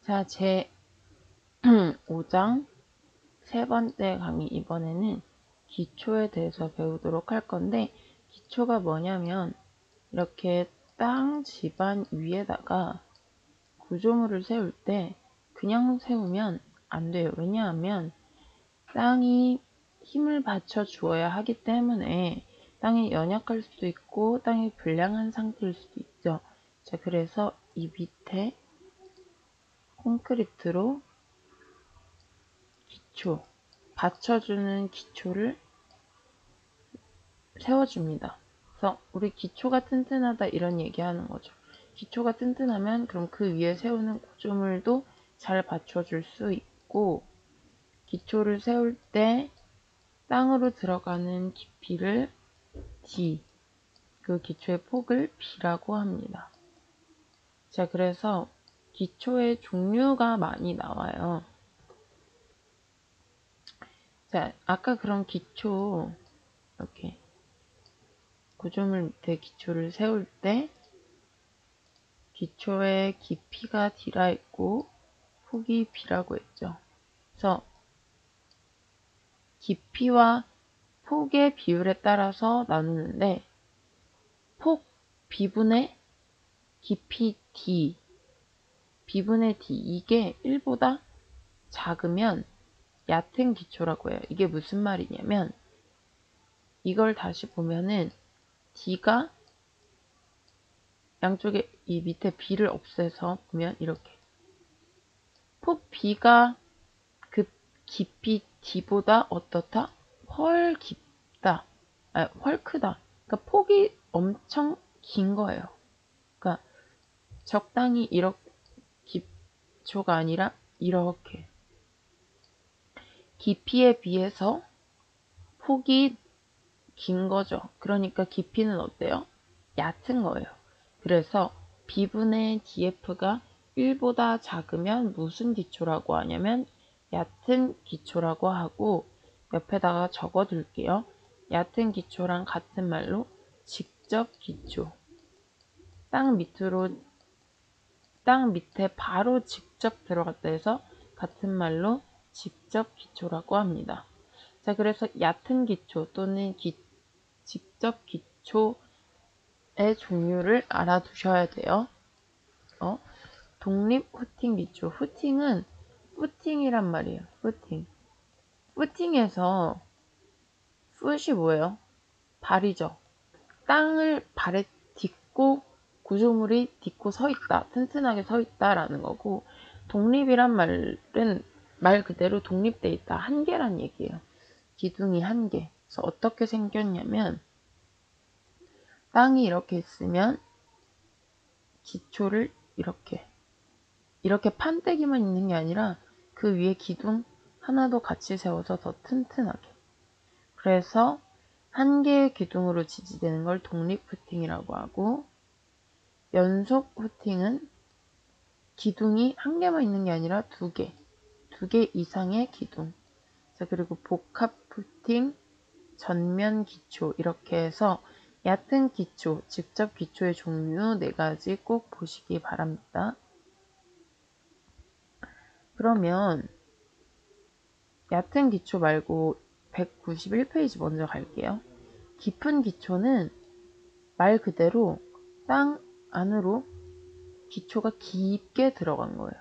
자, 제 5장 세 번째 강의, 이번에는 기초에 대해서 배우도록 할 건데, 기초가 뭐냐면 이렇게 땅 집안 위에다가 구조물을 세울 때 그냥 세우면 안 돼요. 왜냐하면 땅이 힘을 받쳐 주어야 하기 때문에 땅이 연약할 수도 있고 땅이 불량한 상태일 수도 있죠. 자, 그래서 이 밑에 콘크리트로 기초, 받쳐주는 기초를 세워줍니다. 그래서 우리 기초가 튼튼하다 이런 얘기하는 거죠. 기초가 튼튼하면 그럼 그 위에 세우는 구조물도 잘 받쳐줄 수 있고, 기초를 세울 때 땅으로 들어가는 깊이를 D, 그 기초의 폭을 B라고 합니다. 자, 그래서 기초의 종류가 많이 나와요. 자, 아까 그런 기초, 이렇게 구조물 밑에 기초를 세울 때 기초의 깊이가 D라 했고 폭이 B라고 했죠. 그래서 깊이와 폭의 비율에 따라서 나누는데, 폭 B분의 깊이 D, B분의 D, 이게 1보다 작으면 얕은 기초라고 해요. 이게 무슨 말이냐면, 이걸 다시 보면은 D가 양쪽에 이 밑에 B를 없애서 보면 이렇게 폭 B가 그 깊이 D보다 어떻다? 훨 깊다. 훨 크다. 그러니까 폭이 엄청 긴 거예요. 그러니까 적당히 이렇게 기초가 아니라 이렇게 깊이에 비해서 폭이 긴 거죠. 그러니까 깊이는 어때요? 얕은 거예요. 그래서 B분의 DF가 1보다 작으면 무슨 기초라고 하냐면 얕은 기초라고 하고, 옆에다가 적어 둘게요. 얕은 기초랑 같은 말로 직접 기초. 땅 밑에 바로 직접 들어갔다 해서 같은 말로 직접 기초라고 합니다. 자, 그래서 얕은 기초 또는 직접 기초의 종류를 알아두셔야 돼요. 독립 후팅 기초. 후팅은 후팅이란 말이에요. 후팅. 후팅에서 풋이 뭐예요? 발이죠. 땅을 발에 딛고 구조물이 딛고 서 있다, 튼튼하게 서 있다라는 거고, 독립이란 말은 말 그대로 독립돼 있다, 한계란 얘기예요. 기둥이 한 개. 그래서 어떻게 생겼냐면, 땅이 이렇게 있으면 기초를 이렇게 판때기만 있는 게 아니라 그 위에 기둥 하나도 같이 세워서 더 튼튼하게. 그래서 한 개의 기둥으로 지지되는 걸 독립 후팅이라고 하고, 연속 후팅은 기둥이 한 개만 있는 게 아니라 두 개 이상의 기둥. 자, 그리고 복합 후팅, 전면 기초, 이렇게 해서 얕은 기초, 직접 기초의 종류 4가지 꼭 보시기 바랍니다. 그러면 얕은 기초 말고 191페이지 먼저 갈게요. 깊은 기초는 말 그대로 땅 안으로 기초가 깊게 들어간 거예요.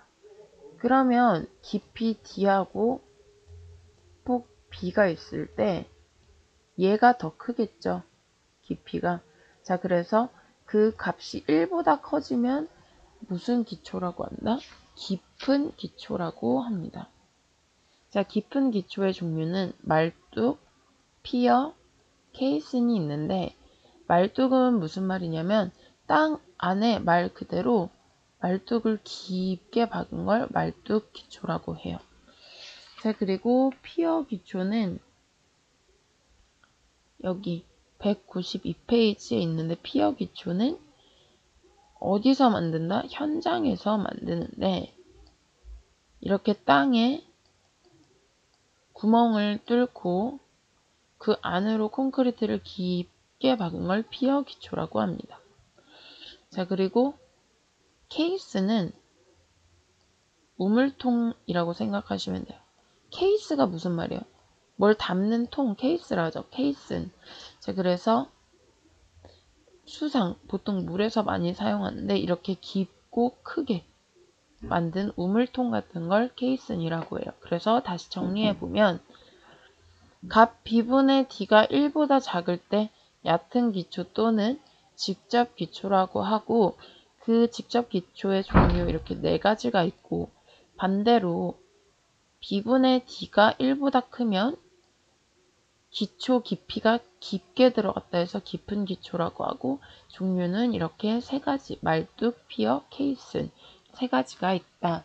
그러면 깊이 D하고 폭 B가 있을 때 얘가 더 크겠죠. 깊이가. 자, 그래서 그 값이 1보다 커지면 무슨 기초라고 한다? 깊은 기초라고 합니다. 자, 깊은 기초의 종류는 말뚝, 피어, 케이슨이 있는데, 말뚝은 무슨 말이냐면 땅 안에 말 그대로 말뚝을 깊게 박은 걸 말뚝 기초라고 해요. 자, 그리고 피어 기초는 여기 192페이지에 있는데, 피어 기초는 어디서 만든다? 현장에서 만드는데, 이렇게 땅에 구멍을 뚫고 그 안으로 콘크리트를 깊게 박은 걸 피어 기초라고 합니다. 자, 그리고 케이스는 우물통이라고 생각하시면 돼요. 케이스가 무슨 말이에요? 뭘 담는 통, 케이스라 하죠. 케이슨. 자, 그래서 수상, 보통 물에서 많이 사용하는데 이렇게 깊고 크게 만든 우물통 같은 걸 케이슨이라고 해요. 그래서 다시 정리해보면 값 B분의 D가 1보다 작을 때 얕은 기초 또는 직접 기초라고 하고 그 직접 기초의 종류 이렇게 4가지가 있고 반대로 B분의 D가 1보다 크면 기초 깊이가 깊게 들어갔다 해서 깊은 기초라고 하고 종류는 이렇게 3가지 말뚝, 피어, 케이슨 3가지가 있다.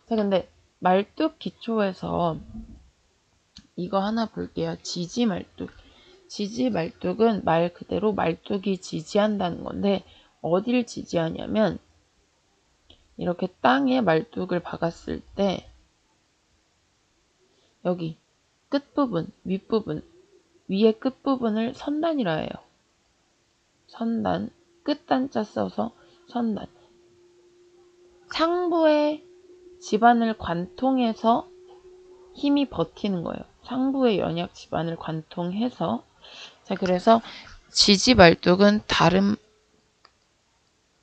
자, 근데 말뚝 기초에서 이거 하나 볼게요. 지지 말뚝. 지지 말뚝은 말 그대로 말뚝이 지지한다는 건데 어딜 지지하냐면 이렇게 땅에 말뚝을 박았을 때 여기 끝부분, 윗부분, 위에 끝부분을 선단이라 해요. 선단, 끝단자 써서 선단. 상부의 집안을 관통해서 힘이 버티는 거예요. 상부의 연약 집안을 관통해서. 자, 그래서 지지말뚝은 다른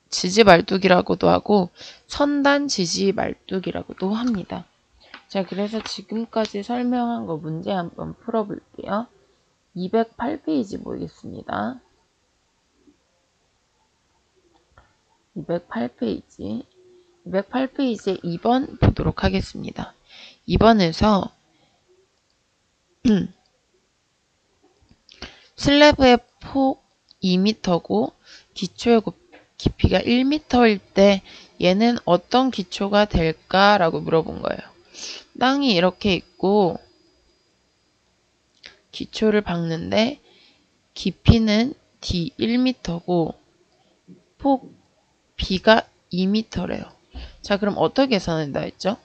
지지말뚝이라고도 하고 선단 지지말뚝이라고도 합니다. 자, 그래서 지금까지 설명한 거 문제 한번 풀어볼게요. 208페이지 보겠습니다. 208페이지에 2번 보도록 하겠습니다. 2번에서 슬래브의 폭 2m고 기초의 깊이가 1m일 때 얘는 어떤 기초가 될까라고 물어본 거예요. 땅이 이렇게 있고 기초를 박는데 깊이는 D 1m고 폭 B가 2m래요. 자, 그럼 어떻게 계산한다 했죠?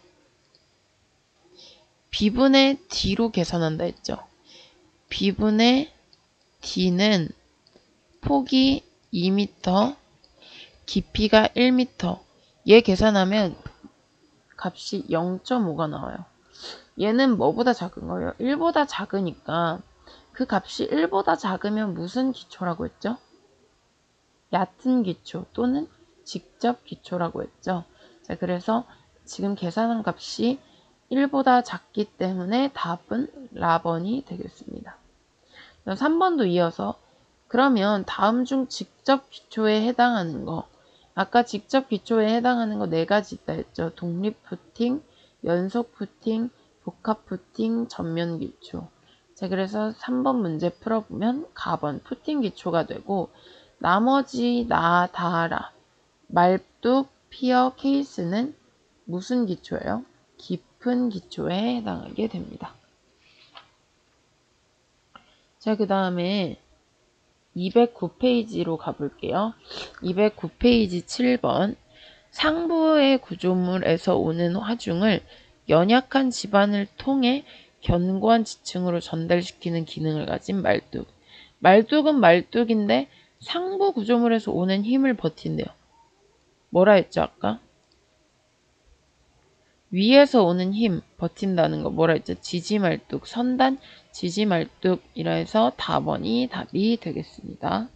B분의 D로 계산한다 했죠. B분의 D는 폭이 2m, 깊이가 1m. 얘 계산하면 값이 0.5가 나와요. 얘는 뭐보다 작은 거예요? 1보다 작으니까 그 값이 1보다 작으면 무슨 기초라고 했죠? 얕은 기초 또는 직접 기초라고 했죠. 자, 그래서 지금 계산한 값이 1보다 작기 때문에 답은 라번이 되겠습니다. 3번도 이어서 그러면 다음 중 직접 기초에 해당하는 거 아까 직접 기초에 해당하는 거 4가지 있다 했죠. 독립 푸팅, 연속 푸팅, 복합 푸팅, 전면 기초. 자, 그래서 3번 문제 풀어보면 가번 푸팅 기초가 되고 나머지 나, 다라, 말뚝, 피어, 케이스는 무슨 기초예요? 깊은 기초에 해당하게 됩니다. 자, 그 다음에 209페이지로 가볼게요. 209페이지 7번 상부의 구조물에서 오는 화중을 연약한 집안을 통해 견고한 지층으로 전달시키는 기능을 가진 말뚝. 말뚝은 말뚝인데 상부 구조물에서 오는 힘을 버틴대요. 뭐라 했죠 아까? 위에서 오는 힘 버틴다는 거 뭐라 했죠? 지지말뚝, 선단 지지말뚝이라 해서 답이 되겠습니다.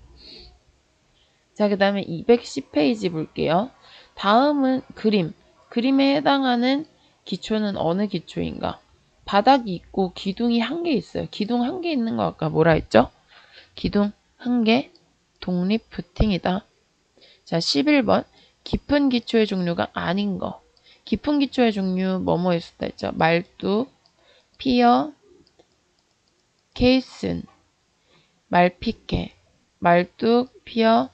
자, 그 다음에 210페이지 볼게요. 다음은 그림에 해당하는 기초는 어느 기초인가? 바닥이 있고 기둥이 1개 있어요. 기둥 1개 있는 거 아까 뭐라 했죠? 기둥 1개, 독립 푸팅이다. 자, 11번 깊은 기초의 종류가 아닌 거. 깊은 기초의 종류 뭐뭐 있었다 했죠? 말뚝, 피어, 케이슨, 말피케, 말뚝, 피어,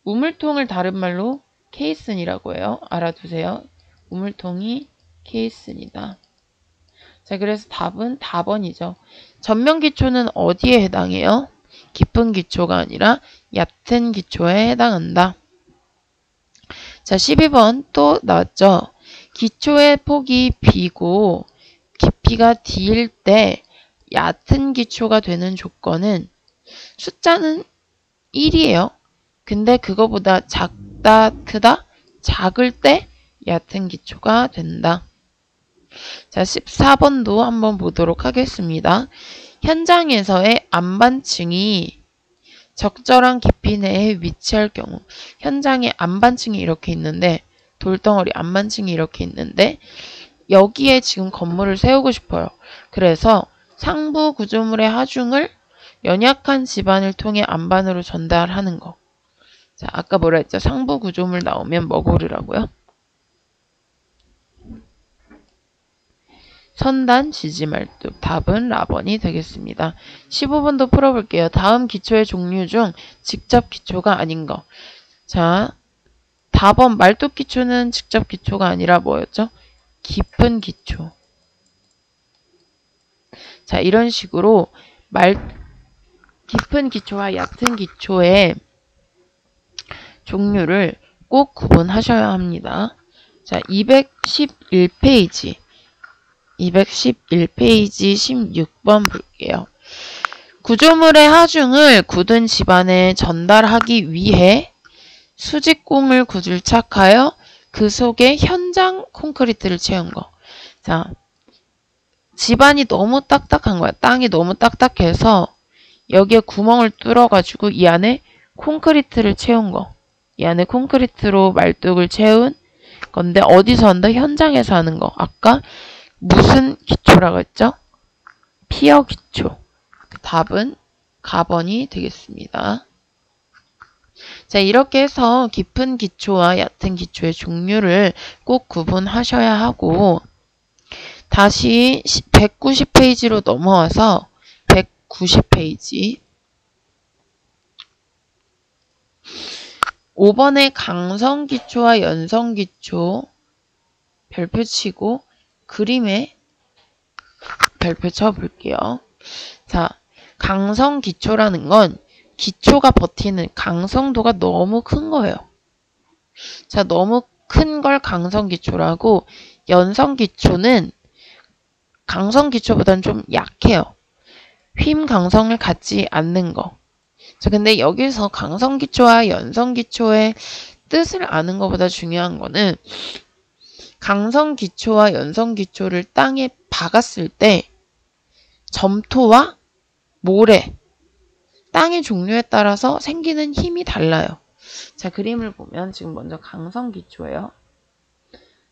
우물통을 다른 말로 케이슨이라고 해요. 알아두세요. 우물통이 케이슨이다. 자, 그래서 답은 답번이죠. 전면 기초는 어디에 해당해요? 깊은 기초가 아니라 얕은 기초에 해당한다. 자, 12번 또 나왔죠. 기초의 폭이 B고 깊이가 D일 때 얕은 기초가 되는 조건은 숫자는 1이에요. 근데 그거보다 작다, 크다? 작을 때 얕은 기초가 된다. 자, 14번도 한번 보도록 하겠습니다. 현장에서의 안반층이 적절한 깊이 내에 위치할 경우, 현장에 안반층이 이렇게 있는데, 돌덩어리 안반층이 이렇게 있는데, 여기에 지금 건물을 세우고 싶어요. 그래서 상부 구조물의 하중을 연약한 지반을 통해 안반으로 전달하는 거. 자, 아까 뭐라 했죠? 상부 구조물 나오면 뭐 고르라고요? 선단, 지지말뚝. 답은 라번이 되겠습니다. 15번도 풀어볼게요. 다음 기초의 종류 중 직접 기초가 아닌 거. 자, 답은 말뚝 기초는 직접 기초가 아니라 뭐였죠? 깊은 기초. 자, 이런 식으로 깊은 기초와 얕은 기초의 종류를 꼭 구분하셔야 합니다. 자, 211페이지 16번 볼게요. 구조물의 하중을 굳은 집안에 전달하기 위해 수직공을 구질착하여 그 속에 현장 콘크리트를 채운 거. 자, 집안이 너무 딱딱한 거야. 땅이 너무 딱딱해서 여기에 구멍을 뚫어가지고 이 안에 콘크리트를 채운 거. 이 안에 콘크리트로 말뚝을 채운 건데 어디서 한다? 현장에서 하는 거. 아까 무슨 기초라고 했죠? 피어 기초. 답은 가번이 되겠습니다. 자, 이렇게 해서 깊은 기초와 얕은 기초의 종류를 꼭 구분하셔야 하고, 다시 190페이지로 넘어와서 190페이지 5번의 강성기초와 연성기초 별표 치고 그림에 별표 쳐볼게요. 자, 강성기초라는 건 기초가 버티는 강성도가 너무 큰 거예요. 자, 너무 큰 걸 강성기초라고, 연성기초는 강성기초보다는 좀 약해요. 휨 강성을 갖지 않는 거. 자, 근데 여기서 강성기초와 연성기초의 뜻을 아는 것보다 중요한 거는 강성기초와 연성기초를 땅에 박았을 때 점토와 모래, 땅의 종류에 따라서 생기는 힘이 달라요. 자, 그림을 보면 지금 먼저 강성기초예요.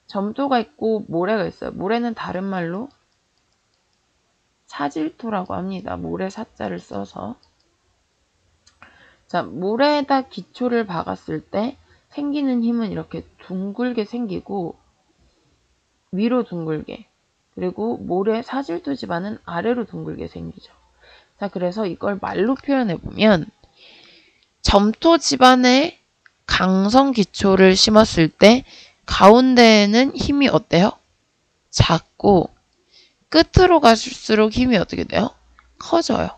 점토가 있고 모래가 있어요. 모래는 다른 말로 사질토라고 합니다. 모래 사자를 써서. 자, 모래에다 기초를 박았을 때 생기는 힘은 이렇게 둥글게 생기고 위로 둥글게, 그리고 모래 사질토 집안은 아래로 둥글게 생기죠. 자, 그래서 이걸 말로 표현해보면 점토 집안에 강성 기초를 심었을 때 가운데에는 힘이 어때요? 작고 끝으로 갈수록 힘이 어떻게 돼요? 커져요.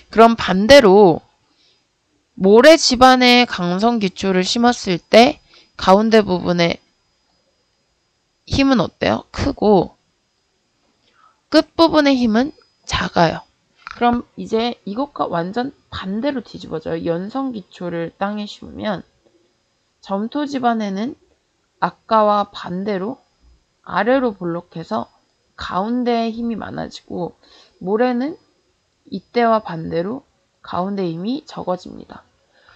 그럼 반대로 모래 집안에 강성 기초를 심었을 때 가운데 부분에 힘은 어때요? 크고 끝부분의 힘은 작아요. 그럼 이제 이것과 완전 반대로 뒤집어져요. 연성 기초를 땅에 심으면 점토 집안에는 아까와 반대로 아래로 볼록해서 가운데에 힘이 많아지고, 모래는 이때와 반대로 가운데 힘이 적어집니다.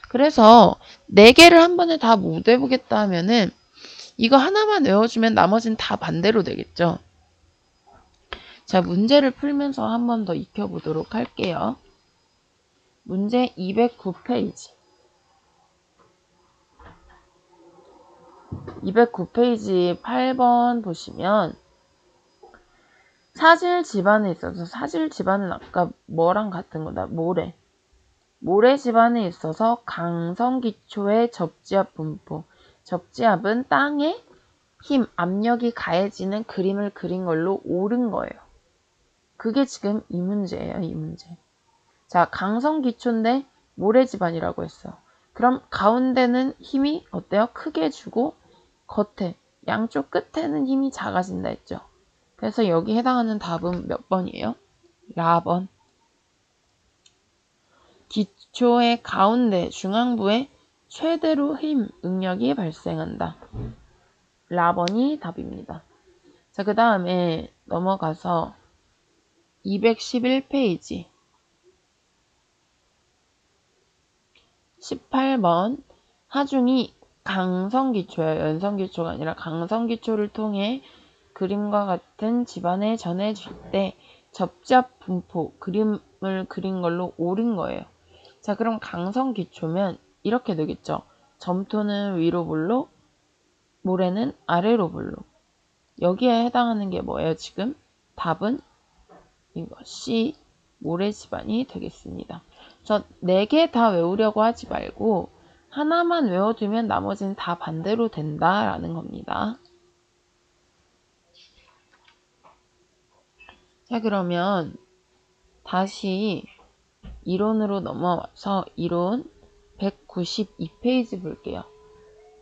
그래서 4개를 한 번에 다 못 외우겠다 하면은 이거 하나만 외워주면 나머지는 다 반대로 되겠죠. 자, 문제를 풀면서 한 번 더 익혀보도록 할게요. 문제 209페이지 8번 보시면 사질 집안에 있어서, 사질 집안은 아까 뭐랑 같은 거다? 모래. 모래 집안에 있어서 강성기초의 접지압 분포. 접지압은 땅에 힘, 압력이 가해지는 그림을 그린 걸로 옳은 거예요. 그게 지금 이 문제예요, 이 문제. 자, 강성기초인데 모래 집안이라고 했어. 그럼 가운데는 힘이 어때요? 크게 주고 겉에, 양쪽 끝에는 힘이 작아진다 했죠. 그래서 여기 해당하는 답은 몇 번이에요? 라번. 기초의 가운데 중앙부에 최대로 힘, 응력이 발생한다. 4번이 답입니다. 자, 그 다음에 넘어가서 211페이지 18번 하중이 강성기초예요. 연성기초가 아니라 강성기초를 통해 그림과 같은 집안에 전해질 때 접잡 분포 그림을 그린 걸로 옳은 거예요. 자, 그럼 강성기초면 이렇게 되겠죠. 점토는 위로 볼록, 모래는 아래로 볼록. 여기에 해당하는 게 뭐예요? 지금 답은 이거 C 모래 집안이 되겠습니다. 저 4개 다 외우려고 하지 말고 하나만 외워두면 나머지는 다 반대로 된다라는 겁니다. 자, 그러면 다시 이론으로 넘어와서 이론 192페이지 볼게요.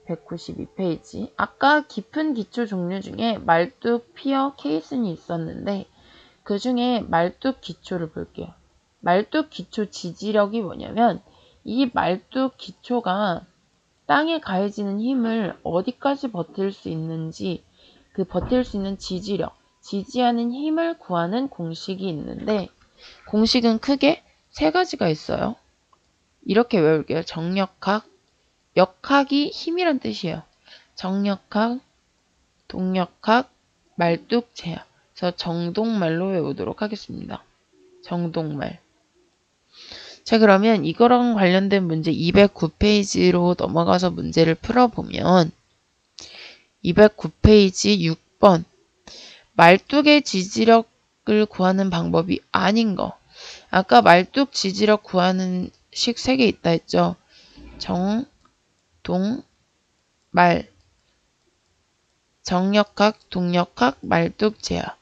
192페이지. 아까 깊은 기초 종류 중에 말뚝, 피어, 케이슨이 있었는데 그 중에 말뚝 기초를 볼게요. 말뚝 기초 지지력이 뭐냐면 이 말뚝 기초가 땅에 가해지는 힘을 어디까지 버틸 수 있는지 그 버틸 수 있는 지지력, 지지하는 힘을 구하는 공식이 있는데 공식은 크게 3가지가 있어요. 이렇게 외울게요. 정력학, 역학이 힘이란 뜻이에요. 정력학, 동력학, 말뚝, 제약. 그래서 정동말로 외우도록 하겠습니다. 정동말. 자, 그러면 이거랑 관련된 문제 209페이지로 넘어가서 문제를 풀어보면 209페이지 6번 말뚝의 지지력을 구하는 방법이 아닌 거. 아까 말뚝 지지력 구하는 식 3개 있다 했죠. 정, 동, 말. 정력학, 동력학, 말뚝, 제약.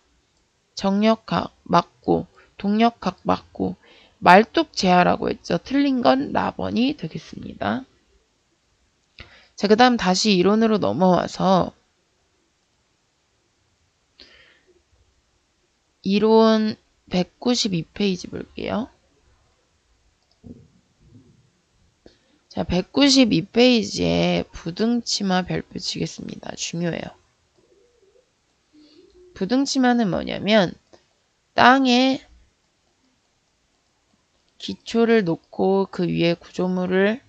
정력학, 맞고, 동력학, 맞고, 말뚝 제하라고 했죠. 틀린 건 4번이 되겠습니다. 자, 그 다음 다시 이론으로 넘어와서 이론 192페이지 볼게요. 자, 192페이지에 부등치마 별표 치겠습니다. 중요해요. 부등치마는 뭐냐면 땅에 기초를 놓고 그 위에 구조물을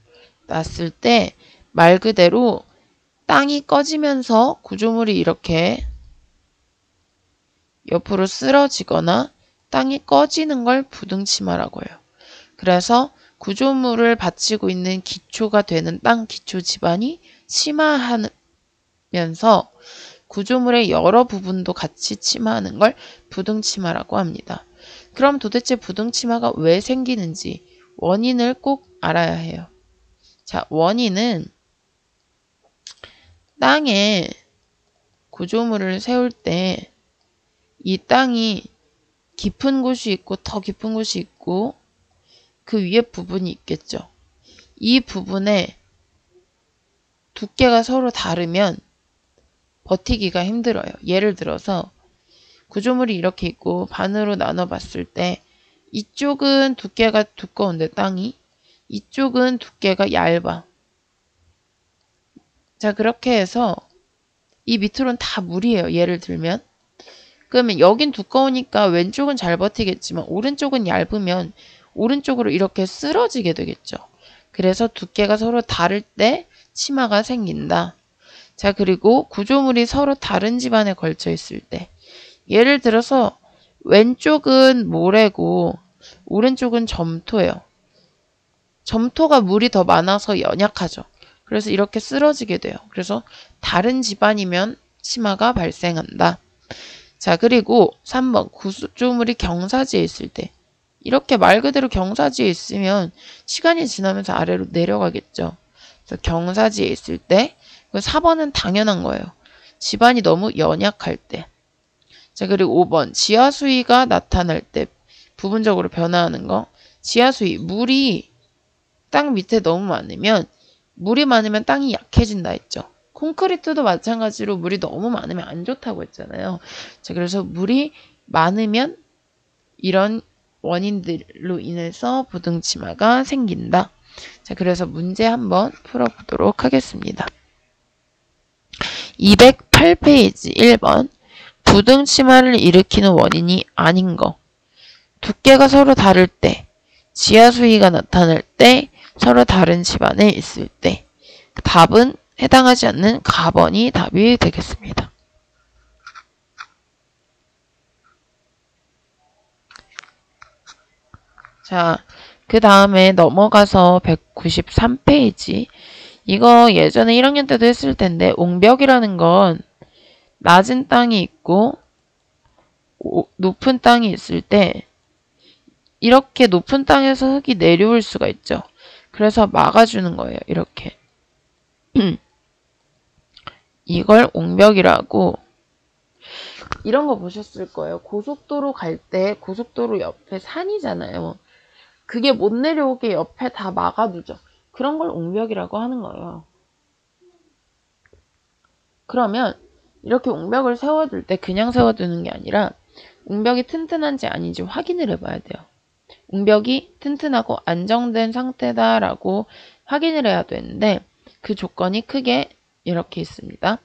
놨을 때 말 그대로 땅이 꺼지면서 구조물이 이렇게 옆으로 쓰러지거나 땅이 꺼지는 걸 부등치마라고 해요. 그래서 구조물을 받치고 있는 기초가 되는 땅 기초 지반이 침하면서 구조물의 여러 부분도 같이 침하는 걸 부등치마라고 합니다. 그럼 도대체 부등치마가 왜 생기는지 원인을 꼭 알아야 해요. 자, 원인은 땅에 구조물을 세울 때 이 땅이 깊은 곳이 있고 더 깊은 곳이 있고 그 위에 부분이 있겠죠. 이 부분에 두께가 서로 다르면 버티기가 힘들어요. 예를 들어서 구조물이 이렇게 있고 반으로 나눠 봤을 때 이쪽은 두께가 두꺼운데 땅이 이쪽은 두께가 얇아. 자, 그렇게 해서 이 밑으로는 다 물이에요. 예를 들면 그러면 여긴 두꺼우니까 왼쪽은 잘 버티겠지만 오른쪽은 얇으면 오른쪽으로 이렇게 쓰러지게 되겠죠. 그래서 두께가 서로 다를 때 치마가 생긴다. 자, 그리고 구조물이 서로 다른 집안에 걸쳐 있을 때 예를 들어서 왼쪽은 모래고 오른쪽은 점토예요. 점토가 물이 더 많아서 연약하죠. 그래서 이렇게 쓰러지게 돼요. 그래서 다른 집안이면 치마가 발생한다. 자, 그리고 3번 구조물이 경사지에 있을 때 이렇게 말 그대로 경사지에 있으면 시간이 지나면서 아래로 내려가겠죠. 그래서 경사지에 있을 때 4번은 당연한 거예요. 집안이 너무 연약할 때. 자, 그리고 5번 지하수위가 나타날 때 부분적으로 변화하는 거. 지하수위 물이 땅 밑에 너무 많으면 물이 많으면 땅이 약해진다 했죠. 콘크리트도 마찬가지로 물이 너무 많으면 안 좋다고 했잖아요. 자, 그래서 물이 많으면 이런 원인들로 인해서 부등치마가 생긴다. 자, 그래서 문제 한번 풀어보도록 하겠습니다. 208페이지 1번. 부등치마를 일으키는 원인이 아닌 거. 두께가 서로 다를 때, 지하수위가 나타날 때, 서로 다른 집안에 있을 때. 답은 해당하지 않는 가번이 답이 되겠습니다. 자, 그 다음에 넘어가서 193페이지. 이거 예전에 1학년 때도 했을 텐데, 옹벽이라는 건 낮은 땅이 있고 높은 땅이 있을 때 이렇게 높은 땅에서 흙이 내려올 수가 있죠. 그래서 막아주는 거예요. 이렇게. 이걸 옹벽이라고. 이런 거 보셨을 거예요. 고속도로 갈 때 고속도로 옆에 산이잖아요. 그게 못 내려오게 옆에 다 막아두죠. 그런 걸 옹벽이라고 하는 거예요. 그러면 이렇게 옹벽을 세워둘 때 그냥 세워두는 게 아니라 옹벽이 튼튼한지 아닌지 확인을 해봐야 돼요. 옹벽이 튼튼하고 안정된 상태다라고 확인을 해야 되는데 그 조건이 크게 이렇게 있습니다.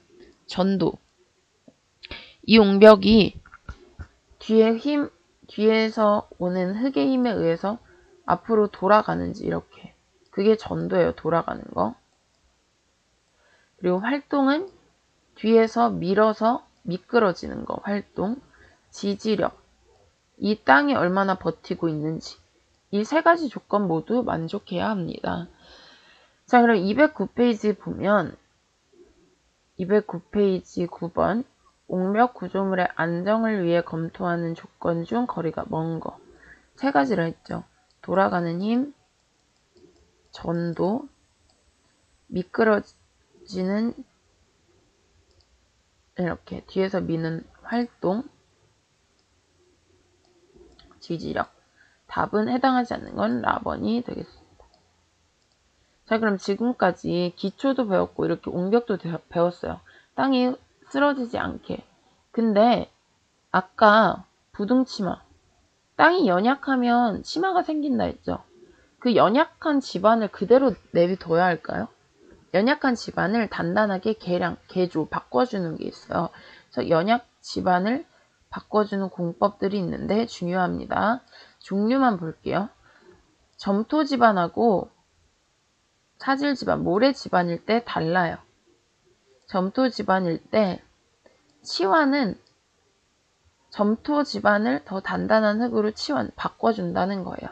전도. 이 옹벽이 뒤에서 오는 흙의 힘에 의해서 앞으로 돌아가는지 이렇게. 그게 전도예요. 돌아가는 거. 그리고 활동은 뒤에서 밀어서 미끄러지는 거. 활동. 지지력. 이 땅이 얼마나 버티고 있는지. 이 세 가지 조건 모두 만족해야 합니다. 자, 그럼 209페이지 보면 209페이지 9번 옹벽 구조물의 안정을 위해 검토하는 조건 중 거리가 먼 거. 세 가지를 했죠. 돌아가는 힘, 전도, 미끄러지는 이렇게 뒤에서 미는 활동, 지지력. 답은 해당하지 않는 건 라번이 되겠습니다. 자, 그럼 지금까지 기초도 배웠고 이렇게 옹벽도 배웠어요. 땅이 쓰러지지 않게. 근데 아까 부등치마. 땅이 연약하면 치마가 생긴다 했죠. 그 연약한 집안을 그대로 내비둬야 할까요? 연약한 집안을 단단하게 개조, 바꿔주는 게 있어요. 그래서 연약 집안을 바꿔주는 공법들이 있는데 중요합니다. 종류만 볼게요. 점토 집안하고 사질 집안, 모래 집안일 때 달라요. 점토 집안일 때 치환은 점토 집안을 더 단단한 흙으로 바꿔준다는 거예요.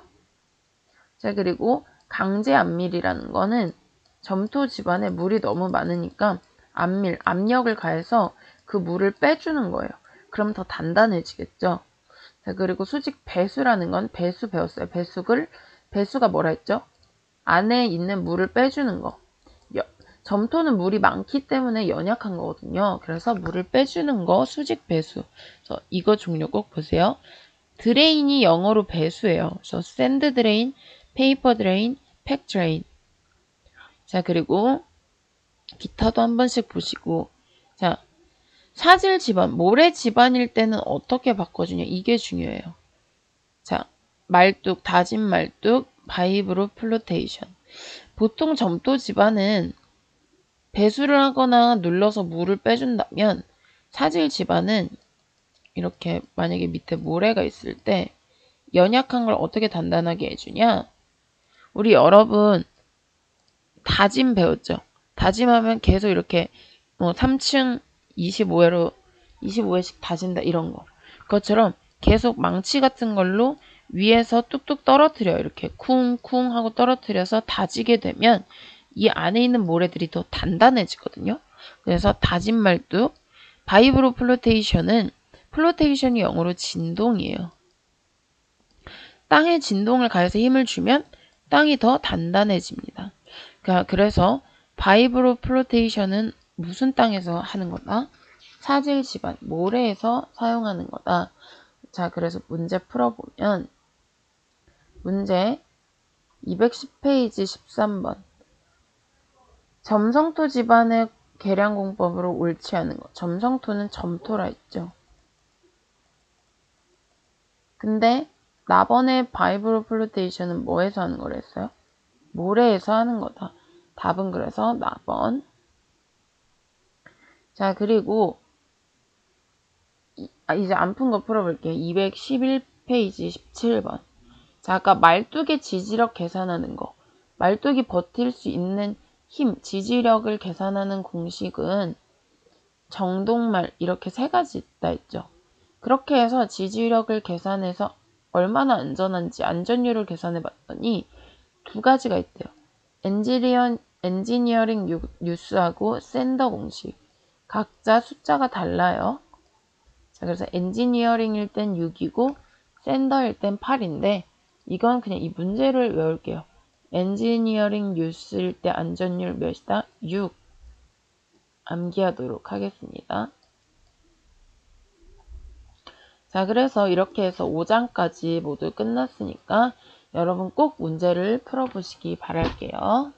자, 그리고 강제 안밀이라는 거는 점토 집안에 물이 너무 많으니까 압력을 가해서 그 물을 빼주는 거예요. 그럼 더 단단해지겠죠. 자, 그리고 수직 배수라는 건 배수 배웠어요. 배수가 뭐라 했죠? 안에 있는 물을 빼주는 거. 점토는 물이 많기 때문에 연약한 거거든요. 그래서 물을 빼주는 거 수직 배수. 그래서 이거 종류 꼭 보세요. 드레인이 영어로 배수예요. 그래서 샌드 드레인, 페이퍼 드레인, 팩 드레인. 자, 그리고 기타도 한 번씩 보시고. 자, 사질 집안, 모래 집안일 때는 어떻게 바꿔주냐. 이게 중요해요. 자, 말뚝, 다진 말뚝, 바이브로 플로테이션. 보통 점토 집안은 배수를 하거나 눌러서 물을 빼준다면 사질 집안은 이렇게 만약에 밑에 모래가 있을 때 연약한 걸 어떻게 단단하게 해주냐. 우리 여러분 다짐 배웠죠. 다짐하면 계속 이렇게 3층 25회씩 다진다 이런 거. 그것처럼 계속 망치 같은 걸로 위에서 뚝뚝 떨어뜨려. 이렇게 쿵쿵 하고 떨어뜨려서 다지게 되면 이 안에 있는 모래들이 더 단단해지거든요. 그래서 다진 말뚝, 바이브로 플로테이션이 영어로 진동이에요. 땅에 진동을 가해서 힘을 주면 땅이 더 단단해집니다. 그래서 바이브로 플로테이션은 무슨 땅에서 하는 거다? 사질 집안, 모래에서 사용하는 거다. 자, 그래서 문제 풀어보면 문제 210페이지 13번 점성토 집안의 계량 공법으로 옳지 않은 것. 점성토는 점토라 했죠. 근데 나번의 바이브로 플로테이션은 뭐에서 하는 걸 했어요? 모래에서 하는 거다. 답은 그래서 나번. 자, 그리고 이제 안 푼 거 풀어볼게요. 211페이지 17번. 자, 아까 말뚝의 지지력 계산하는 거. 말뚝이 버틸 수 있는 힘, 지지력을 계산하는 공식은 정동말 이렇게 세 가지 있다 했죠. 그렇게 해서 지지력을 계산해서 얼마나 안전한지 안전율을 계산해 봤더니 두 가지가 있대요. 엔지니어링 뉴스하고 샌더 공식. 각자 숫자가 달라요. 자, 그래서 엔지니어링일 땐 6이고 샌더일 땐 8인데 이건 그냥 이 문제를 외울게요. 엔지니어링 뉴스일 때 안전율 몇이다? 6. 암기하도록 하겠습니다. 자, 그래서 이렇게 해서 5장까지 모두 끝났으니까 여러분 꼭 문제를 풀어보시기 바랄게요.